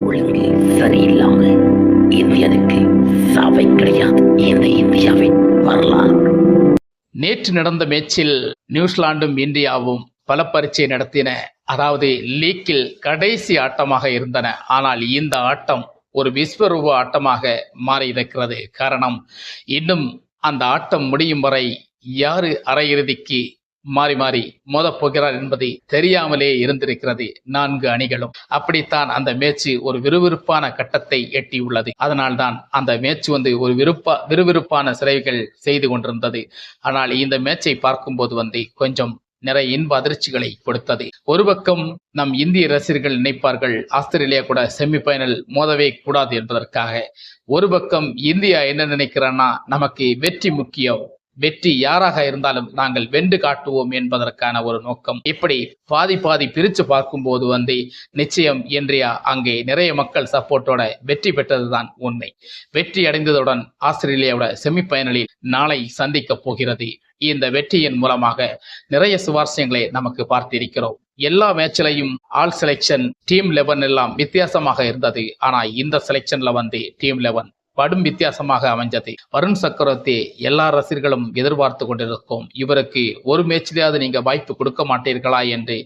ஒழுங்கு சரியில்லாம இந்தியனுக்கு சாவை கிடையாது. இந்த இந்தியாவின் வரலாறு. நேற்று நடந்த மேட்சில் நியூசிலாந்தும் இந்தியாவும் பல பரீட்சை நடத்தின. அதாவது லீக்கில் கடைசி ஆட்டமாக இருந்தன. ஆனால் இந்த ஆட்டம் ஒரு விஸ்வரூப ஆட்டமாக மாறியிருக்கிறது. காரணம், இன்னும் அந்த ஆட்டம் முடியும் வரை யாரு அரையிறுதிக்கு மாறி மாறி மோதப் போகிறார் என்பது தெரியாமலே இருந்திருக்கிறது 4 அணிகளும். அப்படித்தான் அந்த மேட்ச் ஒரு விறுவிறுப்பான கட்டத்தை எட்டியுள்ளது. அதனால்தான் அந்த மேட்ச் ஒரு விறுவிறுப்பான சிலைகள் செய்து கொண்டிருந்தது. ஆனால் இந்த மேட்சை பார்க்கும்போது கொஞ்சம் நிறைய இன்ப அதிர்ச்சிகளை கொடுத்தது. ஒரு பக்கம் நம் இந்திய ரசிகர்கள் நினைப்பார்கள் ஆஸ்திரேலியா கூட செமிஃபைனல் மோதவே கூடாது என்பதற்காக. ஒரு பக்கம் இந்தியா என்ன நினைக்கிறான்னா, நமக்கு வெற்றி முக்கியம், வெற்றி யாராக இருந்தாலும் நாங்கள் வென்று காட்டுவோம் என்பதற்கான ஒரு நோக்கம். இப்படி பாதி பிரிச்சு பார்க்கும்போது நிச்சயம் இந்தியா அங்கே நிறைய மக்கள் சப்போர்ட்டோட வெற்றி பெற்றதுதான் உண்மை. வெற்றி அடைந்ததுடன் ஆஸ்திரேலியாவோட செமிஃபைனலில் நாளை சந்திக்க போகிறது. இந்த வெற்றியின் மூலமாக நிறைய சுவாரஸ்யங்களை நமக்கு பார்த்திருக்கிறோம். எல்லா மேட்ச்லையும் ஆல் செலெக்ஷன், டீம் 11 எல்லாம் வித்தியாசமாக இருந்தது. ஆனா இந்த செலெக்ஷன்ல டீம் 11 படும் வித்தியாசமாக அமைஞ்சது. வருண் சக்கரவர்த்தி எல்லா ரசிகர்களும் எதிர்பார்த்து கொண்டிருக்கும். இவருக்கு ஒரு மேட்ச்லயாவது நீங்க வாய்ப்பு கொடுக்க மாட்டீர்களா என்று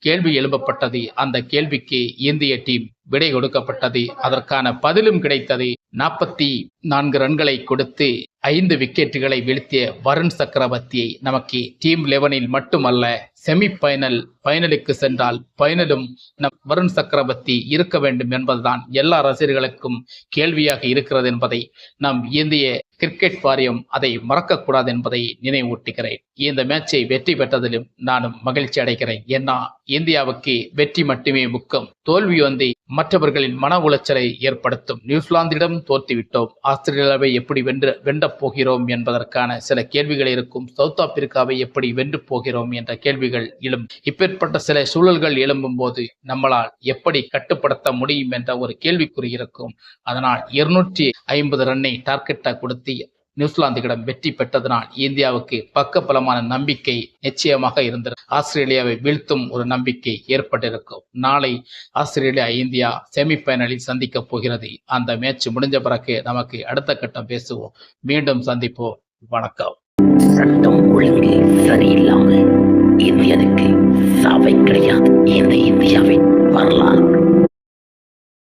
கேள்வி எழுப்பப்பட்டது. அந்த கேள்விக்கு இந்திய டீம் விடை கொடுக்கப்பட்டது. அதற்கான பதிலும் கிடைத்தது. 44 ரன்களை கொடுத்து 5 விக்கெட்டுகளை வீழ்த்திய வருண் சக்கரவர்த்தியை நமக்கு டீம் 11 மட்டுமல்ல, ஃபைனலுக்கு சென்றால் ஃபைனலும் வருண் சக்கரவர்த்தி இருக்க வேண்டும் என்பதுதான் எல்லா ரசிகர்களுக்கும் கேள்வியாக இருக்கிறது என்பதை நம் இந்திய கிரிக்கெட் வாரியம் அதை மறக்கக்கூடாது என்பதை நினைவூட்டுகிறேன். இந்த மேட்சை வெற்றி பெற்றதிலும் நானும் மகிழ்ச்சி அடைகிறேன். ஏன்னா இந்தியாவுக்கு வெற்றி மட்டுமே முக்கியம். தோல்வி மற்றவர்களின் மன உளைச்சலை ஏற்படுத்தும். நியூசிலாந்திடம் தோற்றுவிட்டோம், ஆஸ்திரேலியாவை எப்படி வென்றப் போகிறோம் என்பதற்கான சில கேள்விகள் இருக்கும். சவுத் ஆப்பிரிக்காவை எப்படி வென்று போகிறோம் என்ற கேள்விகள் எழும். இப்பேற்பட்ட சில சூழல்கள் எழும்பும் போது நம்மளால் எப்படி கட்டுப்படுத்த முடியும் என்ற ஒரு கேள்விக்குறி இருக்கும். அதனால் 250 ரன்னை டார்கெட்டாக கொடுத்து நியூசிலாந்திடம் வெற்றி பெற்றதனால் இந்தியாவுக்கு பக்கபலமான நம்பிக்கை நிச்சயமாக இருந்திருக்கும். ஆஸ்திரேலியாவை வீழ்த்தும் ஒரு நம்பிக்கை ஏற்பட்டிருக்கும். நாளை ஆஸ்திரேலியா இந்தியா செமிஃபைனலில் சந்திக்க போகிறது. அந்த மேட்ச் முடிஞ்ச பிறகு நமக்கு அடுத்த கட்டம் பேசுவோம். மீண்டும் சந்திப்போம். வணக்கம். சட்டம் ஒழுங்கு சரியில்லாம இந்தியனுக்கு சாவை கிடையாது. இந்த இந்தியாவின் வரலாறு.